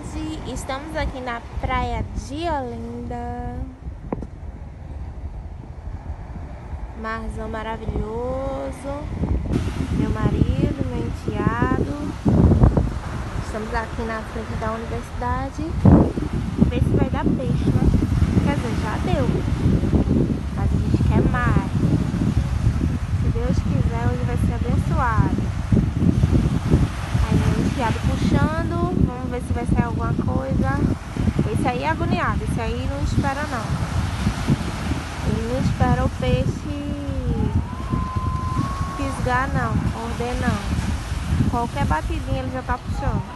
tarde, estamos aqui na praia de Olinda. Marzão maravilhoso. Meu marido, meu enteado. Estamos aqui na frente da universidade. Ver se vai dar peixe, né? Quer dizer, já deu. Mas a gente quer mais. Se Deus quiser, hoje vai ser abençoado. Aí meu enteado puxando. Vamos ver se vai sair alguma coisa. Esse aí é agoniado. Esse aí não espera não. Ele não espera o peixe fisgar não. Morder não. Qualquer batidinha ele já tá puxando.